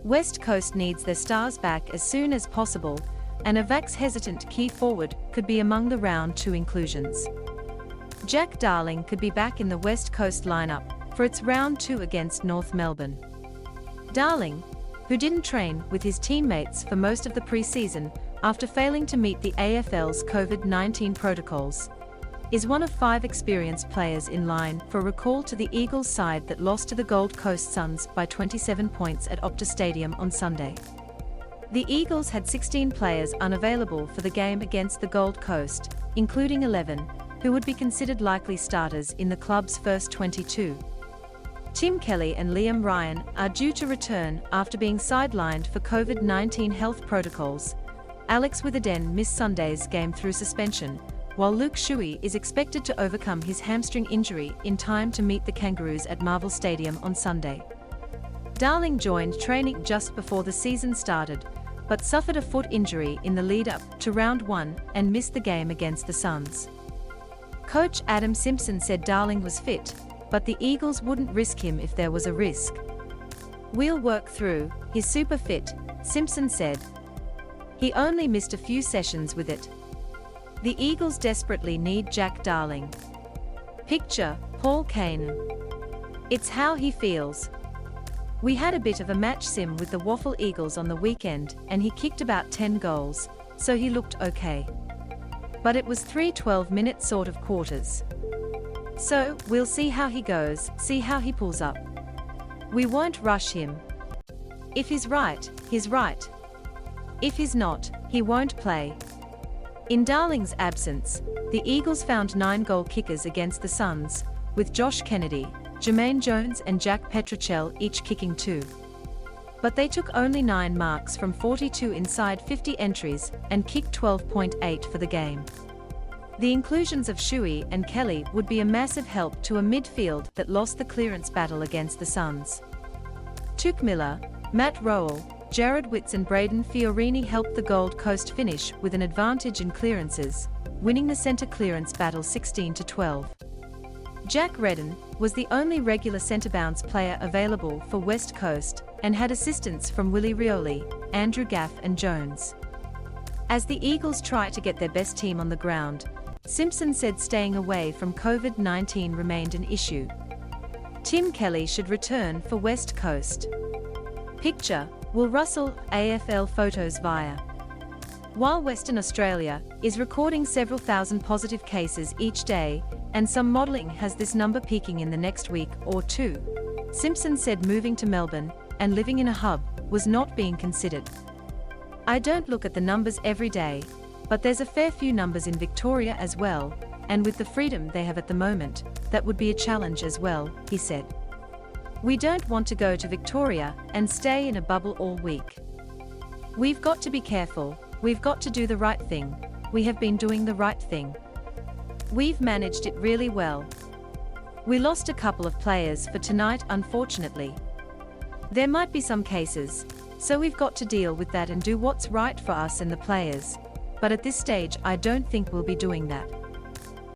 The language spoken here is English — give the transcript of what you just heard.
West Coast needs their stars back as soon as possible, and a Vaxhesitant key forward could be among the round 2 inclusions. Jack Darling could be back in the West Coast lineup for its round 2 against North Melbourne. Darling, who didn't train with his teammates for most of the pre-season after failing to meet the AFL's COVID-19 protocols, is one of 5 experienced players in line for recall to the Eagles side that lost to the Gold Coast Suns by 27 points at Optus Stadium on Sunday. The Eagles had 16 players unavailable for the game against the Gold Coast, including 11 who would be considered likely starters in the club's first 22. Tim Kelly and Liam Ryan are due to return after being sidelined for COVID-19 health protocols. Alex Witherden missed Sunday's game through suspension, while Luke Shui is expected to overcome his hamstring injury in time to meet the Kangaroos at Optus Stadium on Sunday. Darling joined training just before the season started, but suffered a foot injury in the lead-up to round 1 and missed the game against the Suns. Coach Adam Simpson said Darling was fit, but the Eagles wouldn't risk him if there was a risk. "We'll work through, he's super fit," Simpson said. He only missed a few sessions with it. The Eagles desperately need Jack Darling. Picture, Paul Kane. It's how he feels. "We had a bit of a match sim with the Waffle Eagles on the weekend and he kicked about 10 goals, so he looked okay. But it was 3 12-minute sort of quarters. So, we'll see how he goes, see how he pulls up. We won't rush him. If he's right, he's right. If he's not, he won't play." In Darling's absence, the Eagles found 9 goal kickers against the Suns, with Josh Kennedy, Jermaine Jones and Jack Petrochel each kicking 2. But they took only 9 marks from 42 inside 50 entries and kicked 12.8 for the game. The inclusions of Shui and Kelly would be a massive help to a midfield that lost the clearance battle against the Suns. Tuke Miller, Matt Rowell, Jared Witts and Braden Fiorini helped the Gold Coast finish with an advantage in clearances, winning the centre clearance battle 16-12. Jack Redden was the only regular centre-bounce player available for West Coast and had assistance from Willie Rioli, Andrew Gaff and Jones. As the Eagles try to get their best team on the ground, Simpson said staying away from COVID-19 remained an issue. Tim Kelly should return for West Coast. Picture, Will Russell, AFL photos via. While Western Australia is recording several thousand positive cases each day, and some modelling has this number peaking in the next week or 2, Simpson said moving to Melbourne and living in a hub was not being considered. "I don't look at the numbers every day, but there's a fair few numbers in Victoria as well, and with the freedom they have at the moment, that would be a challenge as well," he said. "We don't want to go to Victoria and stay in a bubble all week. We've got to be careful, we've got to do the right thing, we have been doing the right thing. We've managed it really well. We lost a couple of players for tonight unfortunately. There might be some cases, so we've got to deal with that and do what's right for us and the players. But at this stage I don't think we'll be doing that."